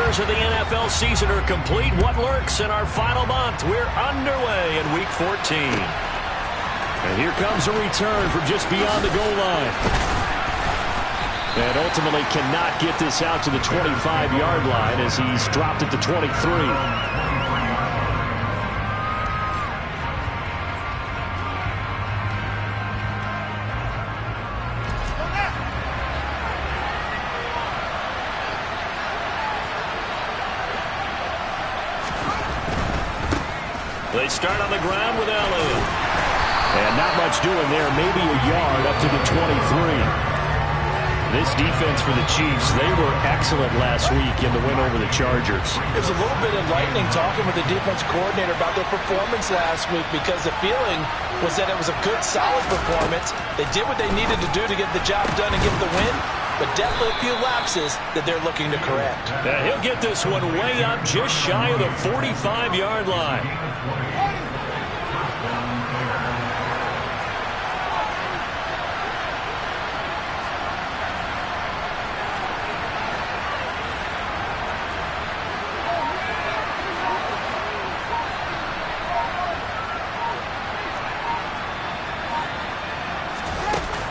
quarters of the NFL season are complete. What lurks in our final month? We're underway in Week 14. And here comes a return from just beyond the goal line. And ultimately cannot get this out to the 25-yard line as he's dropped at the 23. They start on the ground with Elliott. And not much doing there. Maybe a yard up to the 23. This defense for the Chiefs, they were excellent last week in the win over the Chargers. It was a little bit enlightening talking with the defense coordinator about their performance last week because the feeling was that it was a good, solid performance. They did what they needed to do to get the job done and get the win, but definitely a few lapses that they're looking to correct. He'll get this one way up just shy of the 45-yard line.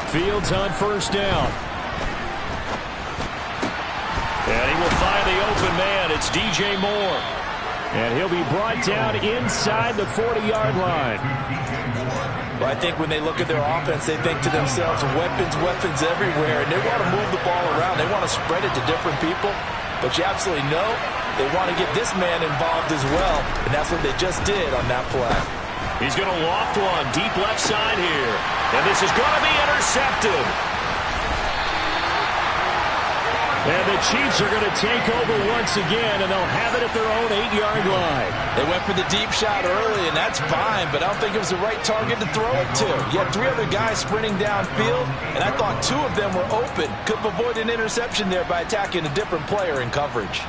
Fields on first down. And he will find the open man. It's DJ Moore. And he'll be brought down inside the 40-yard line. Well, I think when they look at their offense, they think to themselves, weapons, weapons everywhere. And they want to move the ball around. They want to spread it to different people. But you absolutely know they want to get this man involved as well. And that's what they just did on that play. He's going to loft one deep left side here. And this is going to be intercepted. And the Chiefs are going to take over once again, and they'll have it at their own 8-yard line. They went for the deep shot early, and that's fine, but I don't think it was the right target to throw it to. You had 3 other guys sprinting downfield, and I thought 2 of them were open. Could have avoided an interception there by attacking a different player in coverage.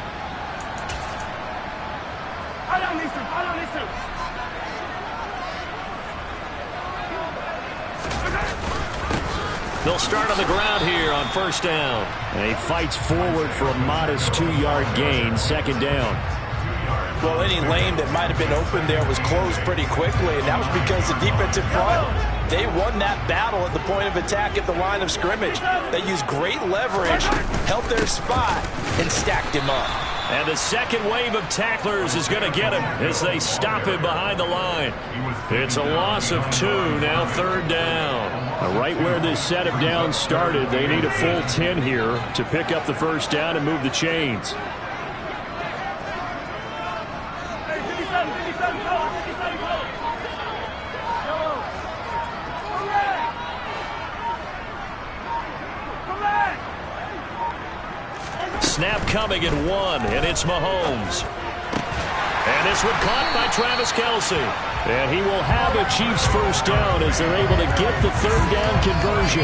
They'll start on the ground here on first down. And he fights forward for a modest 2-yard gain, second down. Well, any lane that might have been open there was closed pretty quickly, and that was because the defensive front, they won that battle at the point of attack at the line of scrimmage. They used great leverage, held their spot, and stacked him up. And the second wave of tacklers is going to get him as they stop him behind the line. It's a loss of 2, now third down. Right where this set of downs started, they need a full 10 here to pick up the first down and move the chains. Snap coming at 1, and it's Mahomes. And this one caught by Travis Kelce. And he will have a Chiefs first down as they're able to get the third down conversion.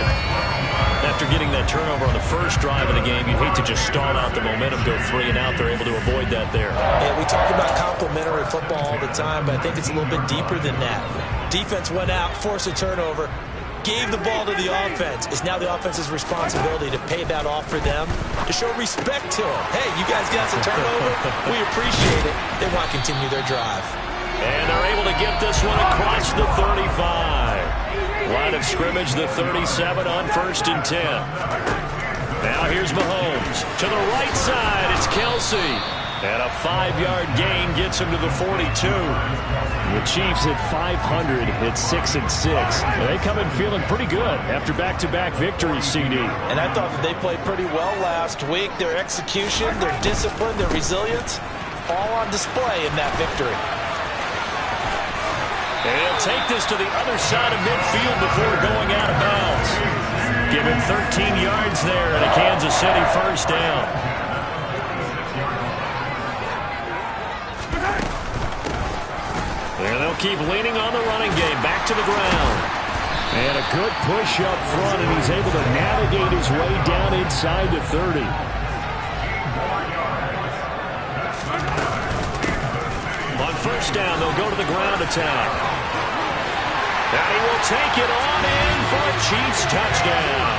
After getting that turnover on the first drive of the game, you'd hate to just stall out the momentum, go 3 and out. They're able to avoid that there. Yeah, we talk about complementary football all the time, but I think it's a little bit deeper than that. Defense went out, forced a turnover, gave the ball to the offense. It's now the offense's responsibility to pay that off for them, to show respect to them. Hey, you guys got some turnover? We appreciate it. They want to continue their drive. And they're able to get this one across the 35. Line of scrimmage, the 37 on first and 10. Now here's Mahomes. To the right side, it's Kelce. And a 5-yard gain gets him to the 42. The Chiefs at 500 at 6-6. They come in feeling pretty good after back-to-back victories, CD. And I thought that they played pretty well last week. Their execution, their discipline, their resilience, all on display in that victory. And he'll take this to the other side of midfield before going out of bounds. Give him 13 yards there and a Kansas City first down. And they'll keep leaning on the running game. Back to the ground. And a good push up front, and he's able to navigate his way down inside the 30. On first down, they'll go to the ground attack. And he will take it on in for a Chiefs touchdown.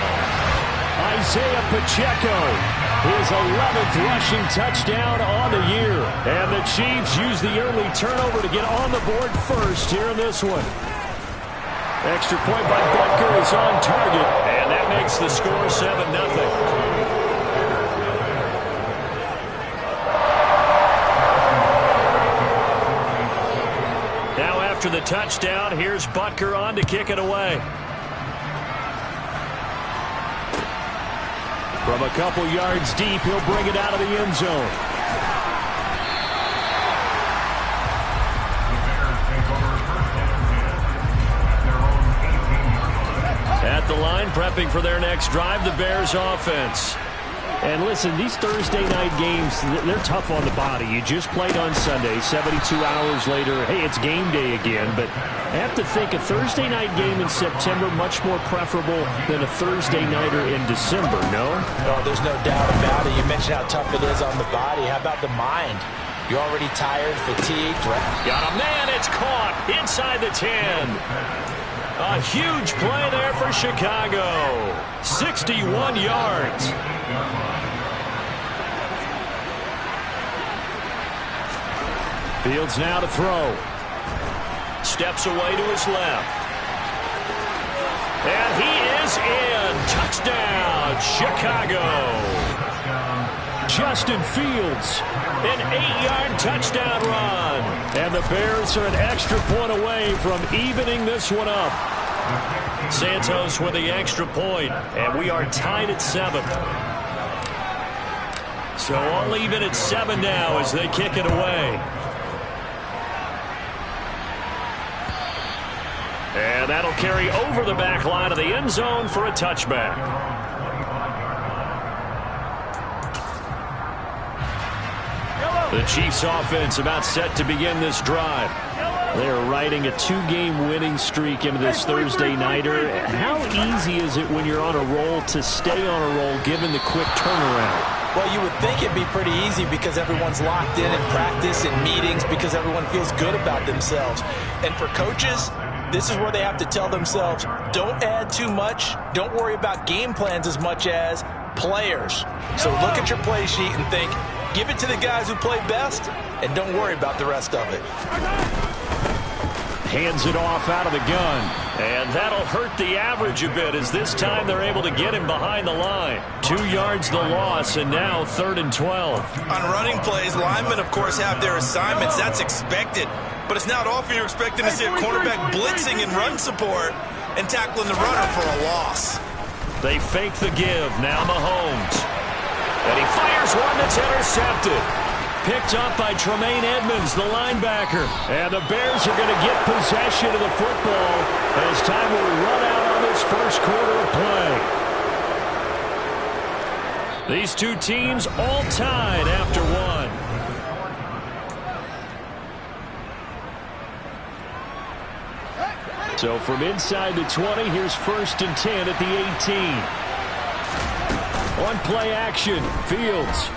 Isaiah Pacheco his 11th rushing touchdown on the year. And the Chiefs use the early turnover to get on the board first here in this one. Extra point by Butker is on target, and that makes the score 7-0. Now after the touchdown, here's Butker on to kick it away. From a couple yards deep, he'll bring it out of the end zone. At the line, prepping for their next drive, the Bears offense. And listen, these Thursday night games, they're tough on the body. You just played on Sunday, 72 hours later. Hey, it's game day again. But I have to think a Thursday night game in September much more preferable than a Thursday nighter in December, no? No, there's no doubt about it. You mentioned how tough it is on the body. How about the mind? You're already tired, fatigued, right? Got a man, it's caught inside the 10. A huge play there for Chicago. 61 yards. Fields now to throw. Steps away to his left. And he is in. Touchdown, Chicago. Justin Fields, an 8-yard touchdown run. And the Bears are an extra point away from evening this one up. Santos with the extra point, and we are tied at 7. So all even at 7 now as they kick it away. And that'll carry over the back line of the end zone for a touchback. The Chiefs offense about set to begin this drive. They're riding a 2-game winning streak into this Thursday nighter. How easy is it when you're on a roll to stay on a roll given the quick turnaround? Well, you would think it'd be pretty easy because everyone's locked in practice and meetings because everyone feels good about themselves. And for coaches, this is where they have to tell themselves, don't add too much. Don't worry about game plans as much as players. So look at your play sheet and think, give it to the guys who play best, and don't worry about the rest of it. Hands it off out of the gun. And that'll hurt the average a bit as this time they're able to get him behind the line. 2 yards the loss, and now 3rd and 12. On running plays, linemen, of course, have their assignments. That's expected. But it's not often you're expecting to see a cornerback blitzing in run support and tackling the runner for a loss. They fake the give. Now Mahomes. And he fires one that's intercepted. Picked up by Tremaine Edmonds, the linebacker. And the Bears are going to get possession of the football as time will run out on this first quarter of play. These two teams all tied after one. So from inside the 20, here's 1st and 10 at the 18. On play action, Fields.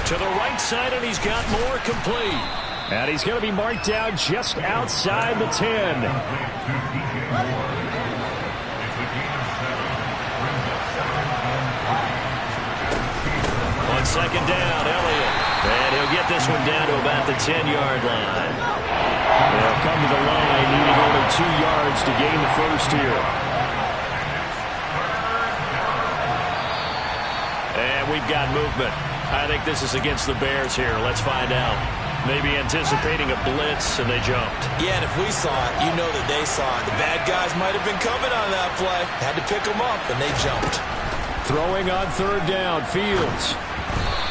To the right side, and he's got more complete. And he's going to be marked down just outside the 10. On 2nd down, Elliott. And he'll get this one down to about the 10-yard line. They'll come to the line, needing only 2 yards to gain the first here. And we've got movement. I think this is against the Bears here. Let's find out. Maybe anticipating a blitz, and they jumped. Yeah, and if we saw it, you know that they saw it. The bad guys might have been coming on that play. Had to pick them up, and they jumped. Throwing on 3rd down, Fields.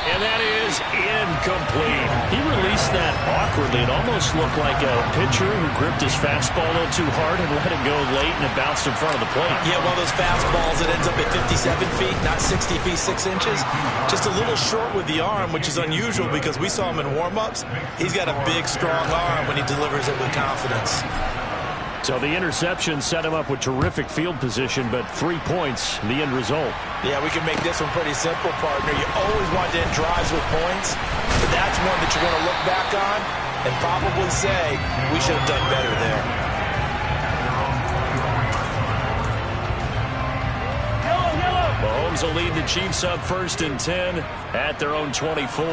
And that is incomplete. He released that awkwardly. It almost looked like a pitcher who gripped his fastball a little too hard and let it go late, and it bounced in front of the plate. Yeah, one of those fastballs that ends up at 57 feet, not 60 feet, 6 inches. Just a little short with the arm, which is unusual because we saw him in warm-ups. He's got a big, strong arm when he delivers it with confidence. So the interception set him up with terrific field position, but 3 points, the end result. Yeah, we can make this one pretty simple, partner. You always want to end drives with points, but that's one that you're going to look back on and probably say, we should have done better there. Mahomes will lead the Chiefs up 1st and 10 at their own 24.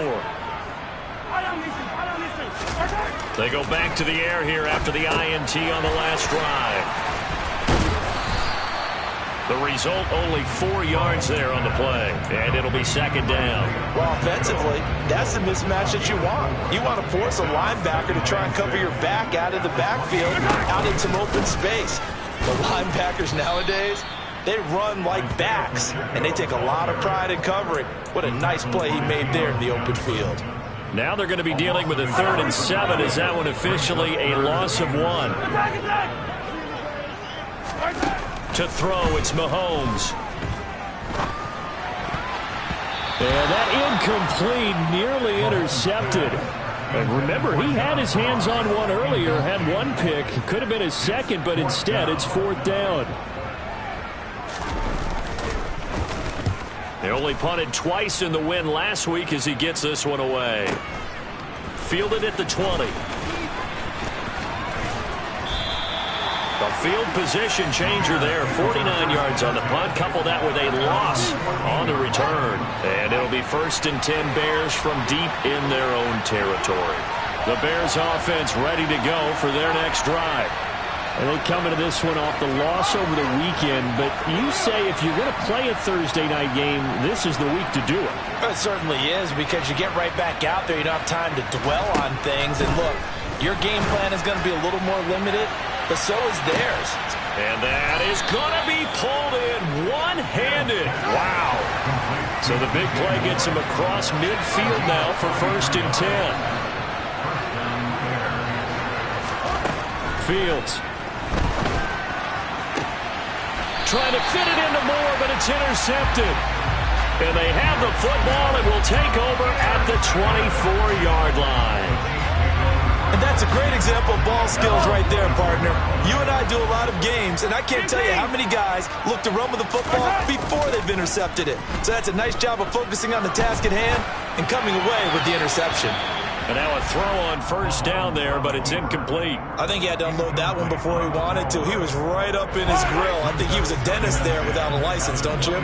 They go back to the air here after the INT on the last drive. The result, only 4 yards there on the play, and it'll be 2nd down. Well, offensively, that's the mismatch that you want. You want to force a linebacker to try and cover your back out of the backfield, out in some open space. The linebackers nowadays, they run like backs, and they take a lot of pride in covering. What a nice play he made there in the open field. Now they're going to be dealing with a 3rd and 7. Is that one officially a loss of 1? To throw, it's Mahomes. And that incomplete, nearly intercepted. And remember, he had his hands on one earlier, had 1 pick. Could have been his 2nd, but instead it's 4th down. They only punted twice in the win last week as he gets this one away. Fielded at the 20. A field position changer there. 49 yards on the punt. Couple that with a loss on the return. And it'll be 1st and 10 Bears from deep in their own territory. The Bears offense ready to go for their next drive. And they come into this one off the loss over the weekend. But you say if you're going to play a Thursday night game, this is the week to do it. It certainly is, because you get right back out there. You don't have time to dwell on things. And look, your game plan is going to be a little more limited, but so is theirs. And that is going to be pulled in one-handed. Wow. So the big play gets him across midfield now for 1st and 10. Fields. Trying to fit it into Moore, but it's intercepted. And they have the football and will take over at the 24-yard line. And that's a great example of ball skills right there, partner. You and I do a lot of games, and I can't tell you how many guys look to run with the football before they've intercepted it. So that's a nice job of focusing on the task at hand and coming away with the interception. And now a throw on 1st down there, but it's incomplete. I think he had to unload that one before he wanted to. He was right up in his grill. I think he was a dentist there without a license, don't you?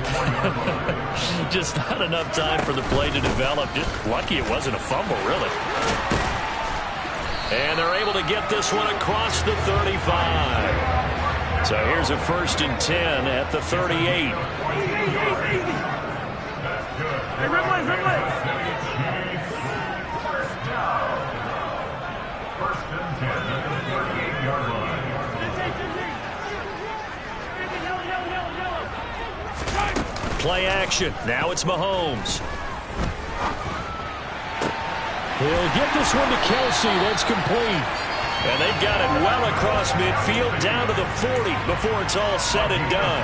Just not enough time for the play to develop. Just lucky it wasn't a fumble, really. And they're able to get this one across the 35. So here's a 1st and 10 at the 38. Play action. Now it's Mahomes. He'll get this one to Kelsey. That's complete. And they've got it well across midfield down to the 40 before it's all said and done.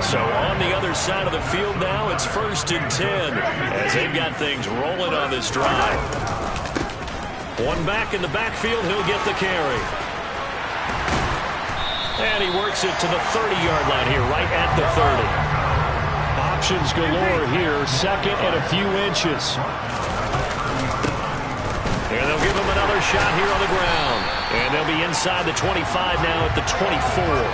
So on the other side of the field now, it's 1st and 10 as they've got things rolling on this drive. One back in the backfield, he'll get the carry. And he works it to the 30-yard line here, right at the 30. Options galore here, 2nd and a few inches. And they'll give him another shot here on the ground. And they'll be inside the 25 now at the 24.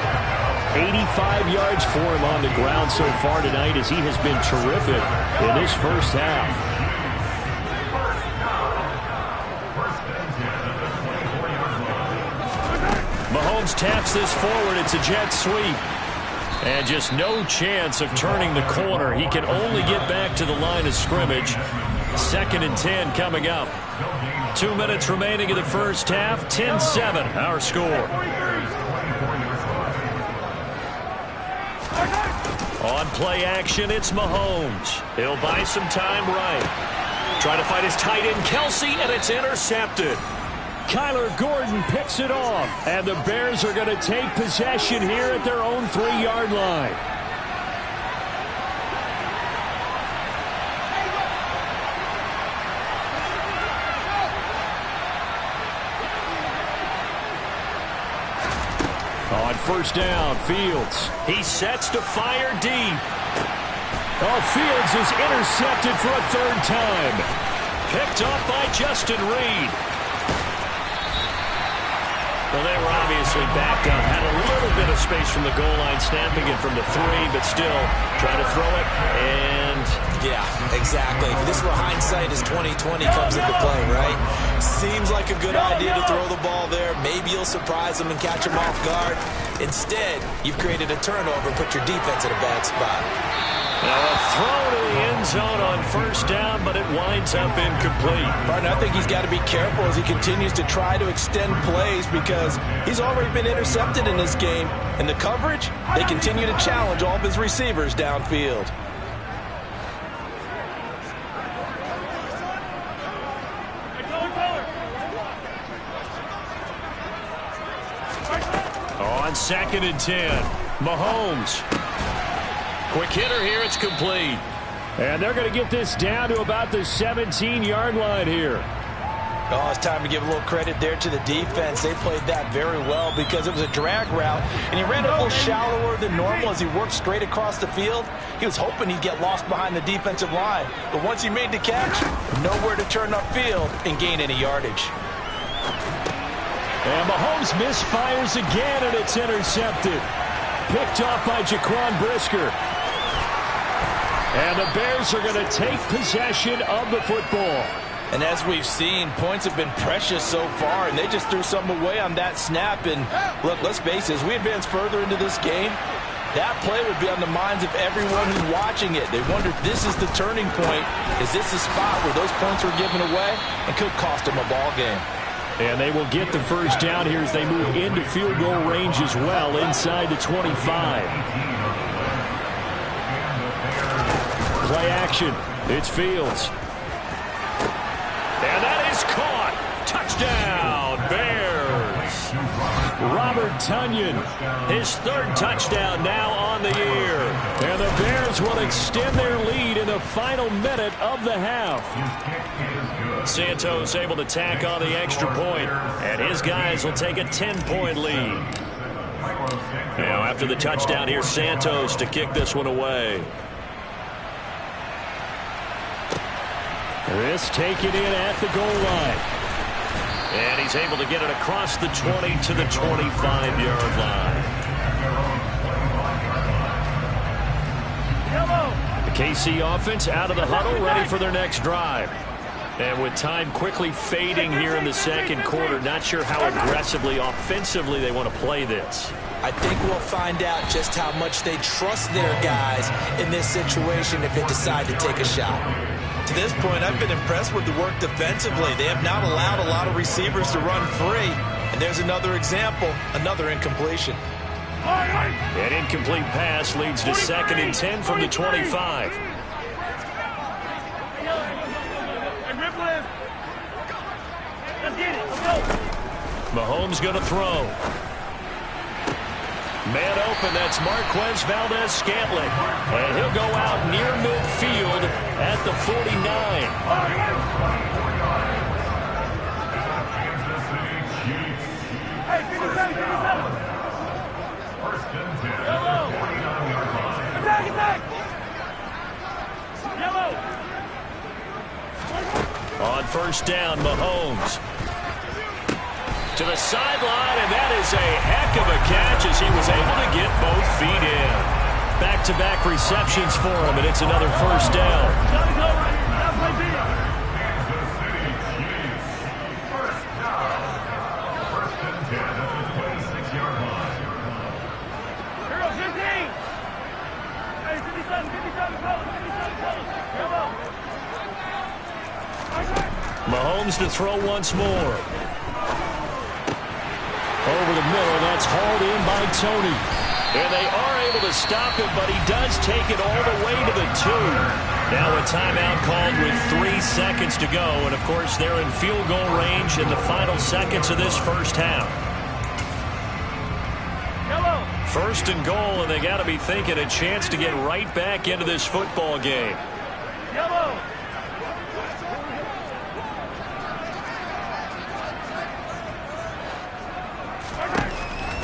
85 yards for him on the ground so far tonight as he has been terrific in this 1st half. Mahomes taps this forward. It's a jet sweep. And just no chance of turning the corner. He can only get back to the line of scrimmage. 2nd and 10 coming up. 2 minutes remaining in the 1st half. 10-7 our score. On play action, it's Mahomes. He'll buy some time right. Trying to find his tight end, Kelsey, and it's intercepted. Kyler Gordon picks it off, and the Bears are going to take possession here at their own 3-yard line. On 1st down, Fields. He sets to fire deep. Oh, Fields is intercepted for a 3rd time. Picked off by Justin Reed. Well, they were obviously backed up, had a little bit of space from the goal line, snapping it from the 3, but still trying to throw it, and... Yeah, exactly. This is where hindsight is 20/20 comes into play, right? Seems like a good idea to throw the ball there. Maybe you'll surprise them and catch them off guard. Instead, you've created a turnover, put your defense in a bad spot. Now a throw to the end zone on first down, but it winds up incomplete. Martin, I think he's got to be careful as he continues to try to extend plays because he's already been intercepted in this game. And the coverage, they continue to challenge all of his receivers downfield. On 2nd and 10, Mahomes. Quick hitter here, it's complete. And they're going to get this down to about the 17-yard line here. Oh, it's time to give a little credit there to the defense. They played that very well because it was a drag route, and he ran a little shallower than normal as he worked straight across the field. He was hoping he'd get lost behind the defensive line, but once he made the catch, nowhere to turn upfield and gain any yardage. And Mahomes misfires again, and it's intercepted. Picked off by Jaquan Brisker. And the Bears are going to take possession of the football. And as we've seen, points have been precious so far, and they just threw some away on that snap. And look, let's face it, as we advance further into this game, that play would be on the minds of everyone who's watching it. They wonder if this is the turning point. Is this the spot where those points were given away and could cost them a ball game? And they will get the first down here as they move into field goal range as well, inside the 25. Play action. It's Fields. And that is caught. Touchdown, Bears. Robert Tonyan, his 3rd touchdown now on the year. And the Bears will extend their lead in the final minute of the half. Santos able to tack on the extra point, and his guys will take a 10-point lead. Now, after the touchdown, here's Santos to kick this one away. This taken in at the goal line. And he's able to get it across the 20 to the 25-yard line. The KC offense out of the huddle, ready for their next drive. And with time quickly fading here in the second quarter, not sure how aggressively, offensively they want to play this. I think we'll find out just how much they trust their guys in this situation if they decide to take a shot. To this point, I've been impressed with the work defensively. They have not allowed a lot of receivers to run free. And there's another example, another incompletion. An incomplete pass leads to 2nd and 10 from the 25. Mahomes going to throw. Man open, that's Marquez Valdez-Scantling. And he'll go out near midfield at the 49. On first down, Mahomes. To the sideline, and that is a heck of a catch as he was able to get both feet in. Back-to-back receptions for him, and it's another first down. Mahomes to throw once more. Over the middle, that's hauled in by Tony. And they are able to stop him, but he does take it all the way to the 2. Now a timeout called with 3 seconds to go. And, of course, they're in field goal range in the final seconds of this first half. First and goal, and they got to be thinking a chance to get right back into this football game.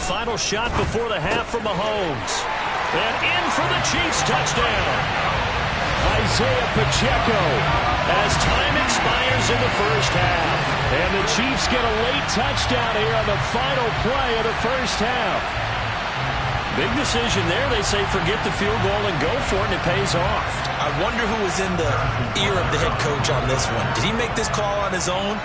Final shot before the half from Mahomes. And in for the Chiefs touchdown. Isaiah Pacheco. As time expires in the first half. And the Chiefs get a late touchdown here on the final play of the first half. Big decision there. They say forget the field goal and go for it, and it pays off. I wonder who was in the ear of the head coach on this one. Did he make this call on his own?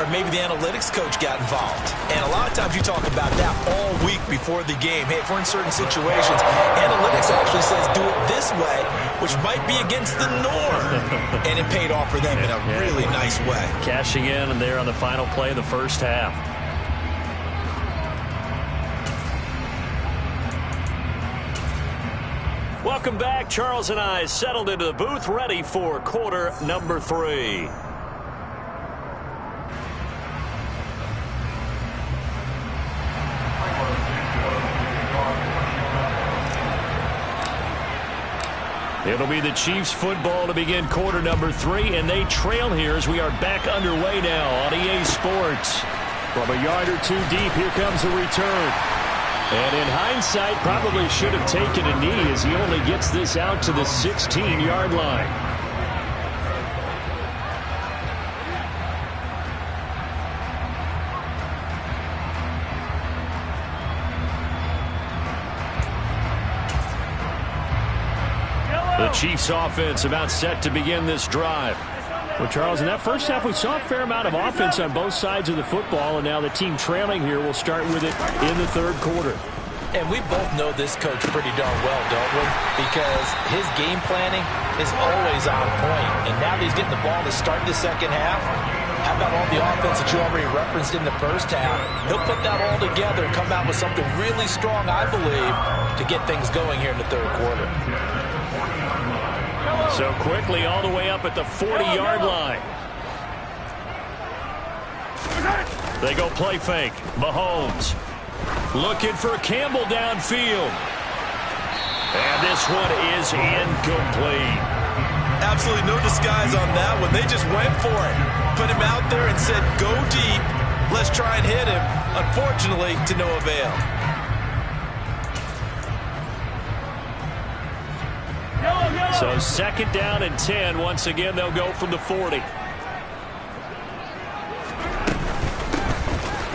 Or maybe the analytics coach got involved. And a lot of times you talk about that all week before the game. Hey, if we're in certain situations, analytics actually says do it this way, which might be against the norm. And it paid off for them in a really nice way. Cashing in and there on the final play of the first half. Welcome back. Charles and I settled into the booth, ready for quarter number 3. It'll be the Chiefs football to begin quarter number 3, and they trail here as we are back underway now on EA Sports. From a yard or two deep, here comes the return. And in hindsight, probably should have taken a knee as he only gets this out to the 16-yard line. The Chiefs offense about set to begin this drive. Well, Charles, in that first half, we saw a fair amount of offense on both sides of the football, and now the team trailing here will start with it in the third quarter. And we both know this coach pretty darn well, don't we? Because his game planning is always on point. And now that he's getting the ball to start the second half, how about all the offense that you already referenced in the first half? He'll put that all together and come out with something really strong, I believe, to get things going here in the third quarter. So quickly all the way up at the 40-yard line. They go play fake. Mahomes looking for Campbell downfield. And this one is incomplete. Absolutely no disguise on that one. They just went for it. Put him out there and said, go deep. Let's try and hit him. Unfortunately, to no avail. So second down and 10. Once again, they'll go from the 40.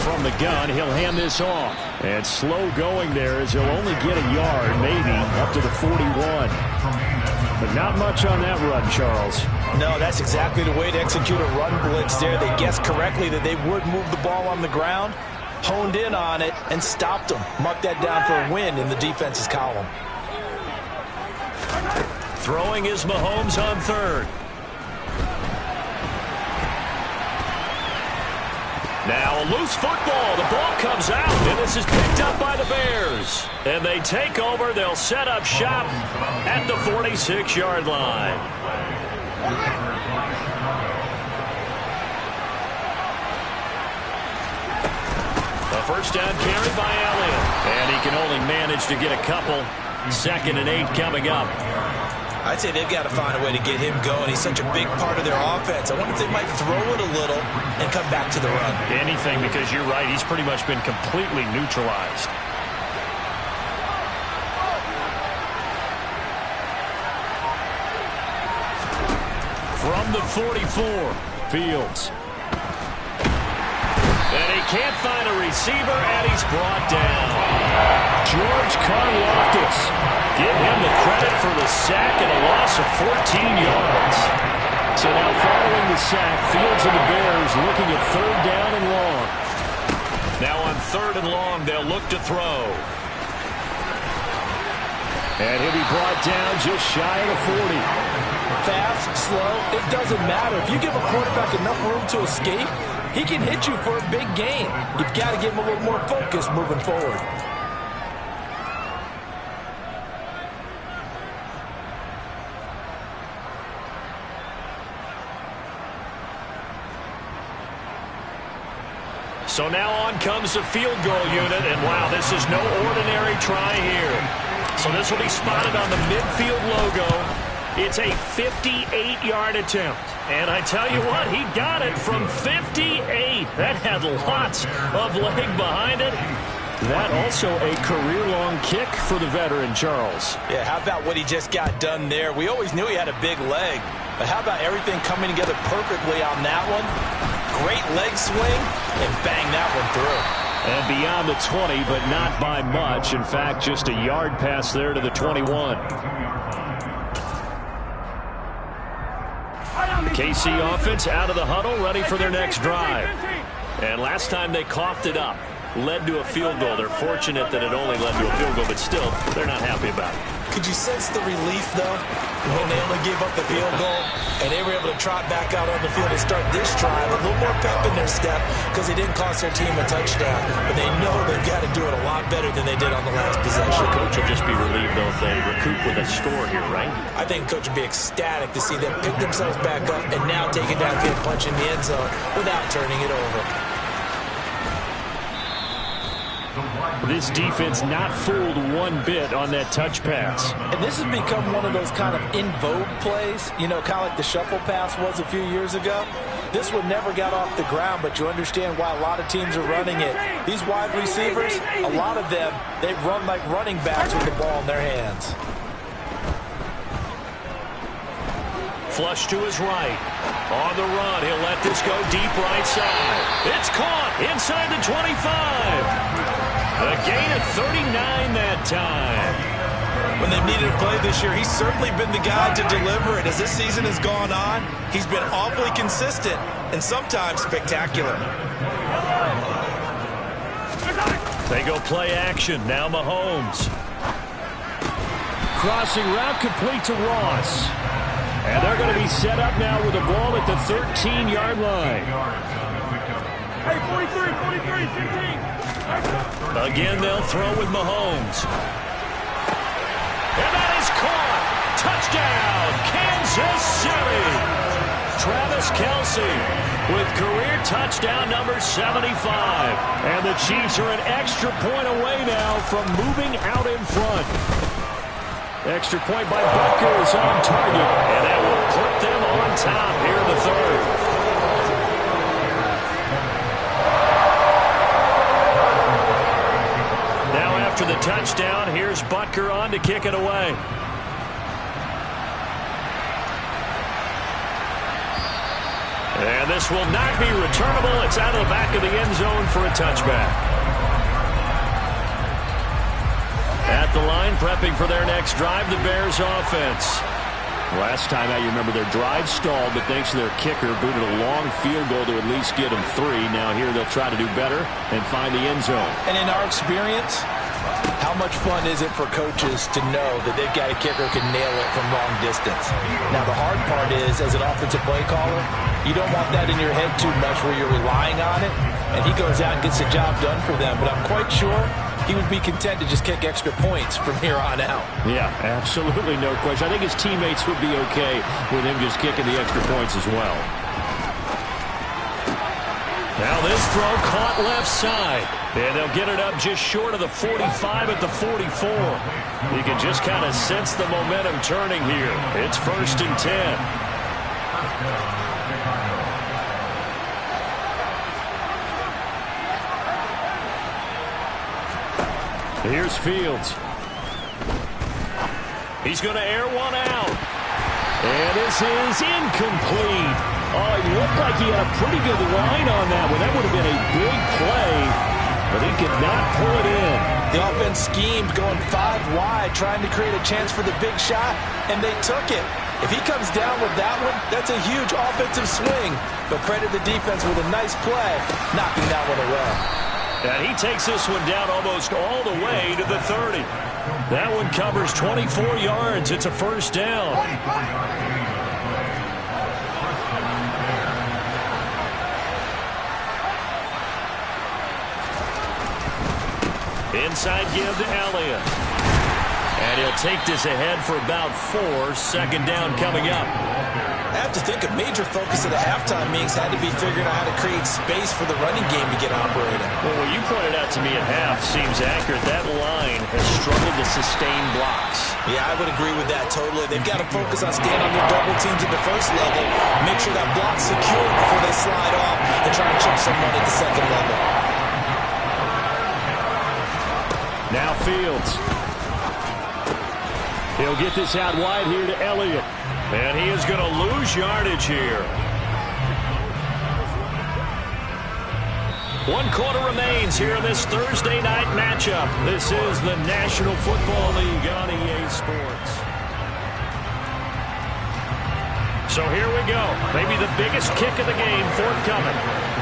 From the gun, he'll hand this off. And slow going there as he'll only get a yard, maybe, up to the 41. But not much on that run, Charles. No, that's exactly the way to execute a run blitz there. They guessed correctly that they would move the ball on the ground, honed in on it, and stopped them. Marked that down for a win in the defense's column. Throwing is Mahomes on third. Now a loose football. The ball comes out, and this is picked up by the Bears. And they take over. They'll set up shop at the 46-yard line. A first down carry by Elliott. And he can only manage to get a couple. 2nd and 8 coming up. I'd say they've got to find a way to get him going. He's such a big part of their offense. I wonder if they might throw it a little and come back to the run. Anything, because you're right. He's pretty much been completely neutralized. From the 44, Fields. And he can't find a receiver, and he's brought down. George Karlaftis. Give him the credit for the sack and a loss of 14 yards. So now following the sack, Fields and the Bears looking at third down and long. Now on 3rd and long, they'll look to throw. And he'll be brought down just shy of the 40. Fast, slow, it doesn't matter. If you give a quarterback enough room to escape, he can hit you for a big gain. You've got to give him a little more focus moving forward. So now on comes the field goal unit, and wow, this is no ordinary try here. So this will be spotted on the midfield logo. It's a 58-yard attempt. And I tell you what, he got it from 58. That had lots of leg behind it. That also a career-long kick for the veteran, Charles. Yeah, how about what he just got done there? We always knew he had a big leg. But how about everything coming together perfectly on that one? great leg swing and bang that one through. And beyond the 20, but not by much. In fact, just a yard pass there to the 21. KC offense out of the huddle, ready for their next drive. And last time they coughed it up, led to a field goal. They're fortunate that it only led to a field goal, but still, they're not happy about it. Could you sense the relief, though, when they only gave up the field goal and they were able to trot back out on the field and start this drive? A little more pep in their step because they didn't cost their team a touchdown, but they know they've got to do it a lot better than they did on the last possession. The coach will just be relieved, though, if they recoup with a score here, right? I think coach would be ecstatic to see them pick themselves back up and now take it downfield, punch in the end zone without turning it over. This defense not fooled one bit on that touch pass. And this has become one of those kind of in vogue plays, you know, kind of like the shuffle pass was a few years ago. This one never got off the ground, but you understand why a lot of teams are running it. These wide receivers, a lot of them, they run like running backs with the ball in their hands. Flush to his right. On the run, he'll let this go deep right side. It's caught inside the 25. A gain of 39 that time. When they've needed a play this year, he's certainly been the guy to deliver it. As this season has gone on, he's been awfully consistent and sometimes spectacular. They go play action. Now Mahomes. Crossing route complete to Ross. And they're going to be set up now with the ball at the 13-yard line. Hey, 43, 15. Again, they'll throw with Mahomes. And that is caught. Touchdown, Kansas City. Travis Kelce with career touchdown number 75. And the Chiefs are an extra point away now from moving out in front. Extra point by Butker is on target. And that will put them on top here in the third. After the touchdown, here's Butker on to kick it away. And this will not be returnable. It's out of the back of the end zone for a touchback. At the line, prepping for their next drive, the Bears offense. Last time out, you remember their drive stalled, but thanks to their kicker, booted a long field goal to at least get them 3. Now here they'll try to do better and find the end zone. And in our experience, how much fun is it for coaches to know that they've got a kicker who can nail it from long distance? Now, the hard part is, as an offensive play caller, you don't want that in your head too much where you're relying on it, and he goes out and gets the job done for them. But I'm quite sure he would be content to just kick extra points from here on out. Yeah, absolutely no question. I think his teammates would be okay with him just kicking the extra points as well. Now this throw caught left side. And they'll get it up just short of the 45 at the 44. You can just kind of sense the momentum turning here. It's 1st and 10. Here's Fields. He's going to air one out. And this is incomplete. Oh, it looked like he had a pretty good line on that one. That would have been a big play, but he could not pull it in. The offense schemed going 5 wide, trying to create a chance for the big shot, and they took it. If he comes down with that one, that's a huge offensive swing. But credit the defense with a nice play, knocking that one away. And he takes this one down almost all the way to the 30. That one covers 24 yards. It's a 1st down. Inside give to Elliott. And he'll take this ahead for about 4. 2nd down coming up. I have to think a major focus of the halftime meetings had to be figuring out how to create space for the running game to get operating. Well, what you pointed out to me at half seems accurate. That line has struggled to sustain blocks. Yeah, I would agree with that totally. They've got to focus on staying on their double teams at the first level, make sure that block's secure before they slide off and try and chip someone at the second level. Now Fields. He'll get this out wide here to Elliott. And he is going to lose yardage here. 1 quarter remains here in this Thursday night matchup. This is the National Football League on EA Sports. So here we go. Maybe the biggest kick of the game forthcoming.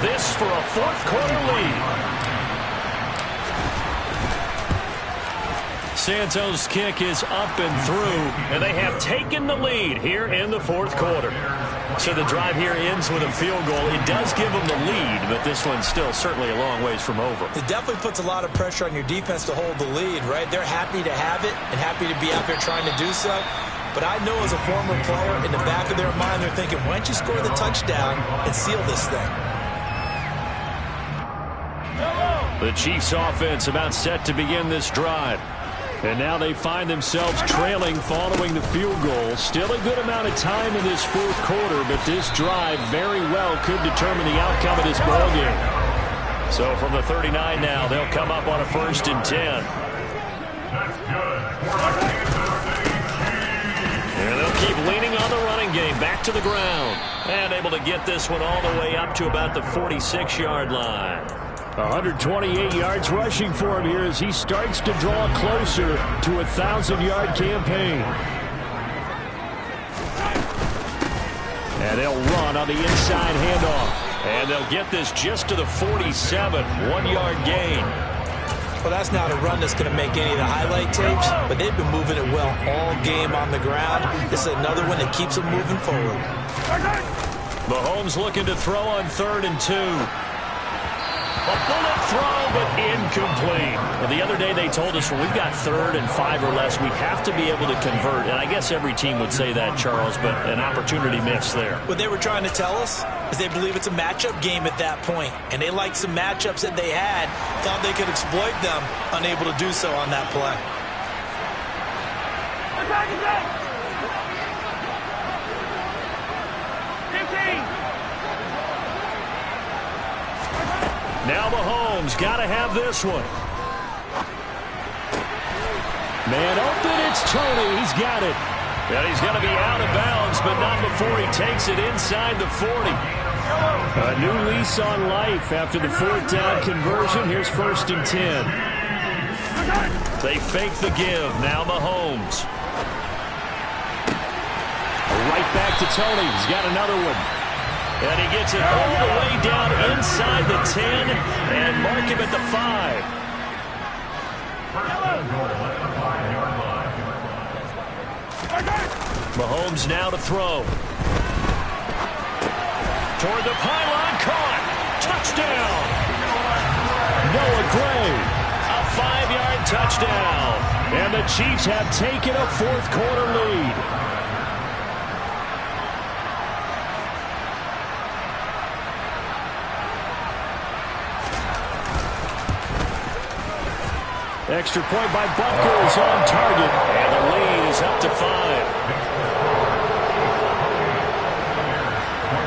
This for a 4th quarter lead. Santos' kick is up and through, and they have taken the lead here in the 4th quarter. So the drive here ends with a field goal. It does give them the lead, but this one's still certainly a long ways from over. It definitely puts a lot of pressure on your defense to hold the lead, right? They're happy to have it and happy to be out there trying to do so. But I know as a former player, in the back of their mind, they're thinking, why don't you score the touchdown and seal this thing? The Chiefs' offense about set to begin this drive. And now they find themselves trailing following the field goal. Still a good amount of time in this 4th quarter, but this drive very well could determine the outcome of this ballgame. So from the 39 now, they'll come up on a 1st and 10. And they'll keep leaning on the running game back to the ground. And able to get this one all the way up to about the 46-yard line. 128 yards rushing for him here as he starts to draw closer to a 1,000-yard campaign. And they'll run on the inside handoff. And they'll get this just to the 47, 1-yard gain. Well, that's not a run that's going to make any of the highlight tapes, but they've been moving it well all game on the ground. This is another one that keeps them moving forward. Mahomes looking to throw on 3rd and 2. A bullet throw, but incomplete. Well, the other day they told us when we've got 3rd and 5 or less, we have to be able to convert. And I guess every team would say that, Charles, but an opportunity missed there. What they were trying to tell us is they believe it's a matchup game at that point. And they liked some matchups that they had, thought they could exploit them, unable to do so on that play. Attack, attack! 15! Now Mahomes got to have this one. Man open, it's Tony. He's got it. And he's going to be out of bounds, but not before he takes it inside the 40. A new lease on life after the 4th down conversion. Here's 1st and 10. They fake the give. Now Mahomes. Right back to Tony. He's got another one. And he gets it all the way down inside the 10 and mark him at the 5. Mahomes now to throw. Toward the pylon, caught. Touchdown. Noah Gray. A 5-yard touchdown. And the Chiefs have taken a 4th quarter lead. Extra point by Butker is on target. And the lead is up to 5.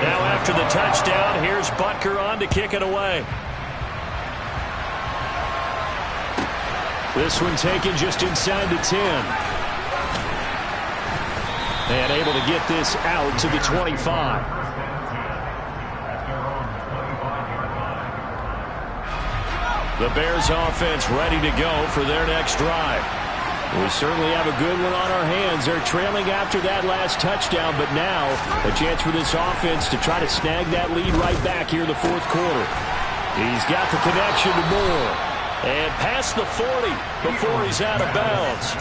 Now after the touchdown, here's Butker on to kick it away. This one taken just inside the 10. And able to get this out to the 25. The Bears offense ready to go for their next drive. We certainly have a good one on our hands. They're trailing after that last touchdown, but now a chance for this offense to try to snag that lead right back here in the 4th quarter. He's got the connection to Moore. And past the 40 before he's out of bounds.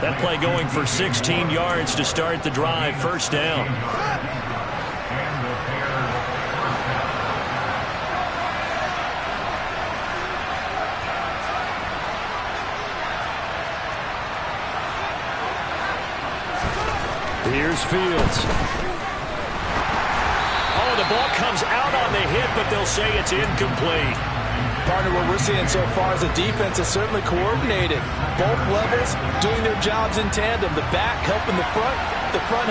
That play going for 16 yards to start the drive. 1st down. Here's Fields. Oh, the ball comes out on the hit, but they'll say it's incomplete. Partner, what we're seeing so far is the defense is certainly coordinated. Both levels doing their jobs in tandem. The back helping the front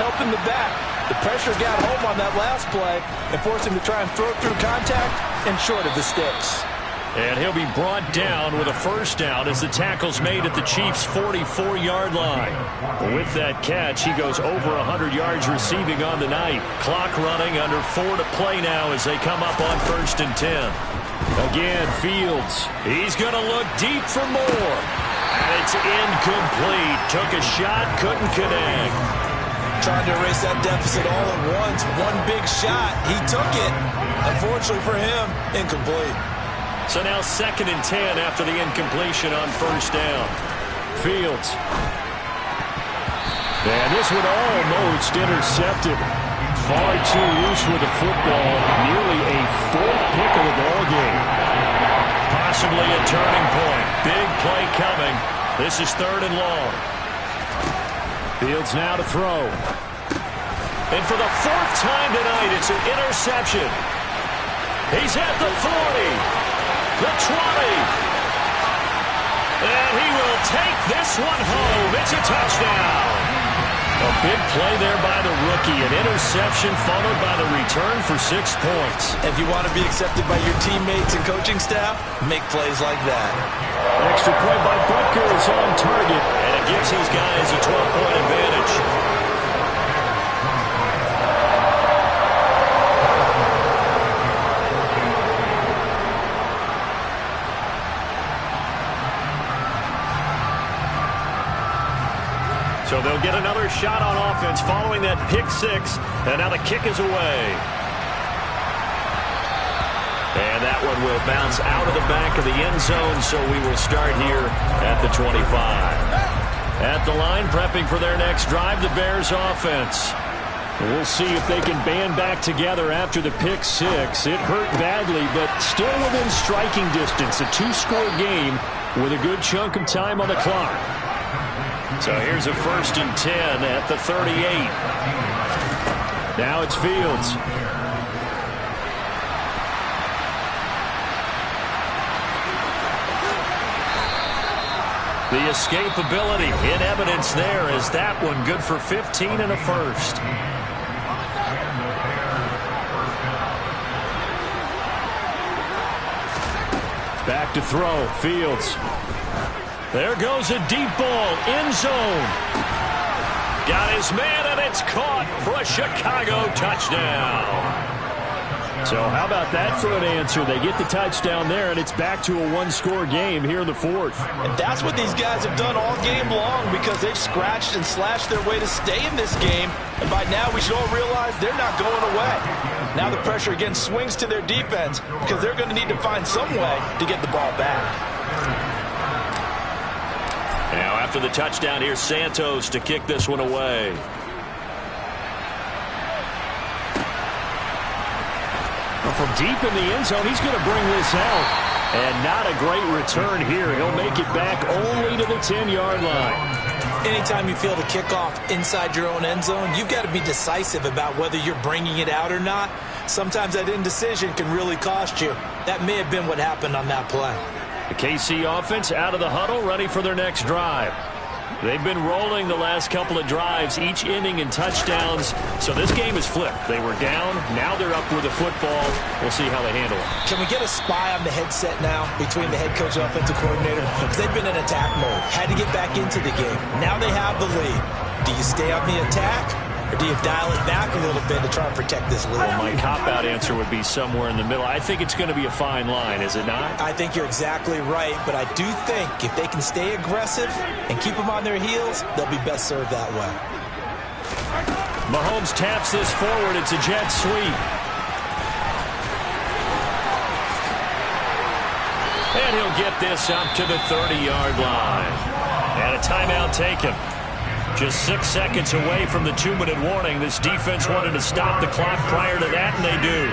helping the back. The pressure got home on that last play and forced him to try and throw through contact and short of the sticks. And he'll be brought down with a first down as the tackle's made at the Chiefs' 44-yard line. With that catch, he goes over 100 yards receiving on the night. Clock running, under 4 to play now as they come up on 1st and 10. Again, Fields. He's going to look deep for more. And it's incomplete. Took a shot, couldn't connect. Trying to erase that deficit all at once. One big shot. He took it. Unfortunately for him, incomplete. So now 2nd and 10 after the incompletion on first down. Fields. And this one almost intercepted. Far too loose with the football. Nearly a 4th pick of the ball game. Possibly a turning point. Big play coming. This is 3rd and long. Fields now to throw. And for the 4th time tonight, it's an interception. He's at the 40. The 20. And he will take this one home. It's a touchdown. A big play there by the rookie. An interception followed by the return for 6 points. If you want to be accepted by your teammates and coaching staff, make plays like that. Extra point by Butker is on target. And it gives these guys a 12-point advantage. So they'll get another shot on offense following that pick 6. And now the kick is away. And that one will bounce out of the back of the end zone, so we will start here at the 25. At the line, prepping for their next drive, the Bears offense. We'll see if they can band back together after the pick 6. It hurt badly, but still within striking distance. A 2-score game with a good chunk of time on the clock. So here's a 1st and 10 at the 38. Now it's Fields. The escapability in evidence there as that one good for 15 and a first. Back to throw. Fields. There goes a deep ball, end zone. Got his man, and it's caught for a Chicago touchdown. So how about that for an answer? They get the touchdown there, and it's back to a 1-score game here in the 4th. And that's what these guys have done all game long because they've scratched and slashed their way to stay in this game. And by now, we should all realize they're not going away. Now the pressure again swings to their defense because they're going to need to find some way to get the ball back. Now after the touchdown, here's Santos to kick this one away. From deep in the end zone, he's going to bring this out. And not a great return here. He'll make it back only to the 10-yard line. Anytime you feel the kickoff inside your own end zone, you've got to be decisive about whether you're bringing it out or not. Sometimes that indecision can really cost you. That may have been what happened on that play. The KC offense out of the huddle, ready for their next drive. They've been rolling the last couple of drives, each inning in touchdowns. So this game is flipped. They were down. Now they're up with the football. We'll see how they handle it. Can we get a spy on the headset now between the head coach and offensive coordinator? Because they've been in attack mode. Had to get back into the game. Now they have the lead. Do you stay on the attack? Or do you dial it back a little bit to try and protect this lead? Well, my cop-out answer would be somewhere in the middle. I think it's going to be a fine line, is it not? I think you're exactly right, but I do think if they can stay aggressive and keep them on their heels, they'll be best served that way. Mahomes taps this forward. It's a jet sweep. And he'll get this up to the 30-yard line. And a timeout taken. Just 6 seconds away from the 2-minute warning. This defense wanted to stop the clock prior to that, and they do.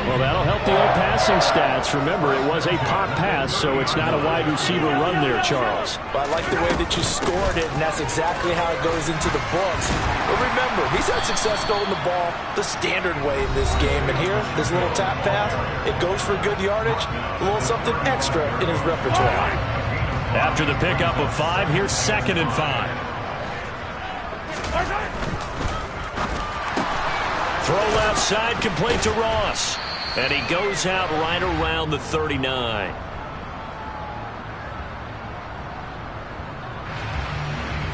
Well, that'll help the old passing stats. Remember, it was a pop pass, so it's not a wide receiver run there, Charles. But I like the way that you scored it, and that's exactly how it goes into the books. But remember, he's had success throwing the ball the standard way in this game. And here, this little tap pass, it goes for good yardage, a little something extra in his repertoire. After the pickup of 5, here's 2nd and 5. Throw left side, complete to Ross. And he goes out right around the 39.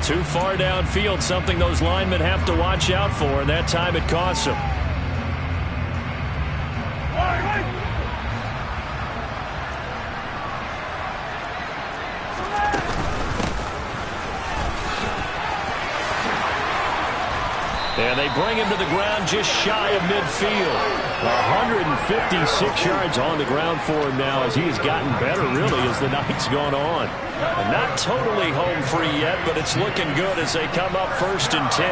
Too far downfield, something those linemen have to watch out for, and that time it costs them. And they bring him to the ground just shy of midfield. 156 yards on the ground for him now as he has gotten better, really, as the night's gone on. And not totally home free yet, but it's looking good as they come up 1st and 10.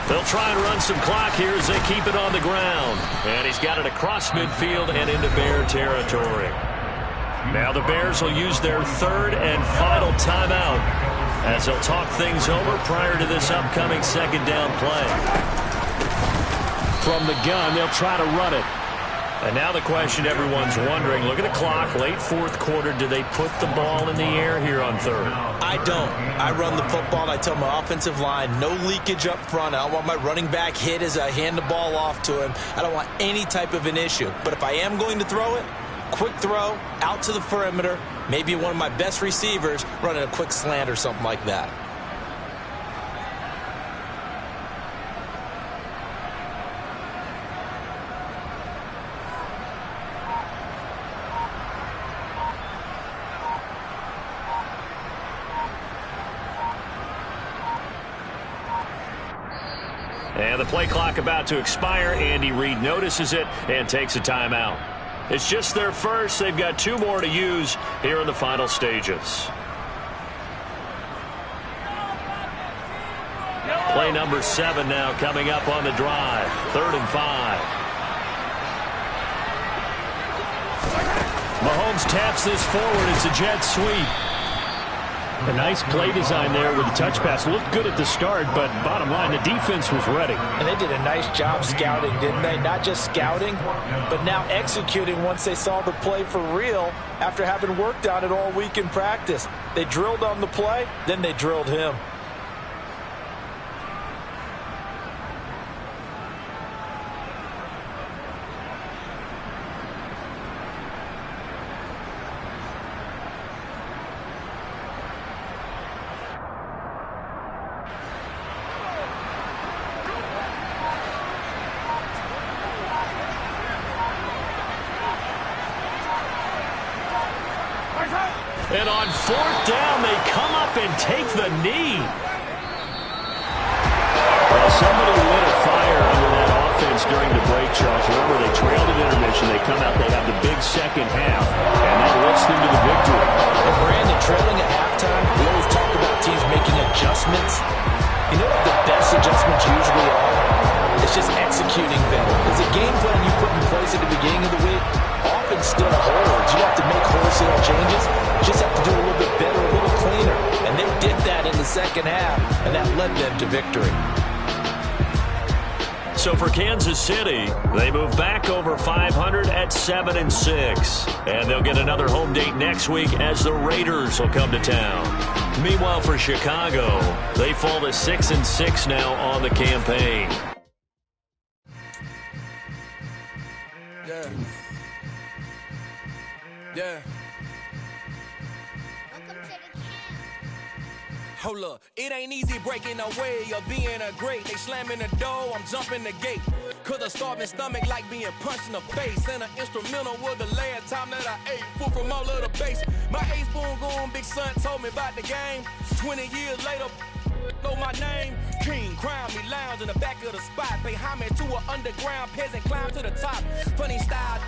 They'll try and run some clock here as they keep it on the ground. And he's got it across midfield and into Bear territory. Now the Bears will use their 3rd and final timeout as they'll talk things over prior to this upcoming 2nd down play. From the gun, they'll try to run it. And now the question everyone's wondering, look at the clock, late 4th quarter, do they put the ball in the air here on 3rd? I don't. I run the football, and I tell my offensive line, no leakage up front. I don't want my running back hit as I hand the ball off to him. I don't want any type of an issue. But if I am going to throw it, quick throw, out to the perimeter, maybe one of my best receivers running a quick slant or something like that. And the play clock about to expire. Andy Reid notices it and takes a timeout. It's just their first. They've got 2 more to use here in the final stages. Play number 7 now coming up on the drive. 3rd and 5. Mahomes taps this forward. It's a jet sweep. A nice play design there with the touch pass. Looked good at the start, but bottom line, the defense was ready. And they did a nice job scouting, didn't they? Not just scouting, but now executing once they saw the play for real after having worked on it all week in practice. They drilled on the play, then they drilled him. And on 4th down, they come up and take the knee. Well, somebody lit a fire under that offense during the break, Charles. Remember, they trailed at intermission. They come out, they have the big second half, and that lifts them to the victory. And Brandon, trailing at halftime, we always talk about teams making adjustments. You know what the best adjustments usually are? It's just executing better. Because the game plan you put in place at the beginning of the week often still holds. You have to make wholesale changes. You just have to do a little bit better, a little cleaner. And they did that in the second half, and that led them to victory. So for Kansas City, they move back over 500 at 7-6. And they'll get another home date next week as the Raiders will come to town. Meanwhile, for Chicago, they fall to 6-6 now on the campaign. Yeah. Hold up, it ain't easy breaking away or being a great. They slamming the door, I'm jumping the gate. Cause a starving stomach like being punched in the face. And an instrumental was the last time that I ate food from all of the base. My A-spoon going, big son told me about the game. 20 years later, know my name. King, crown me, lounge in the back of the spot. Pay homage to an underground peasant, climb to the top. Funny style.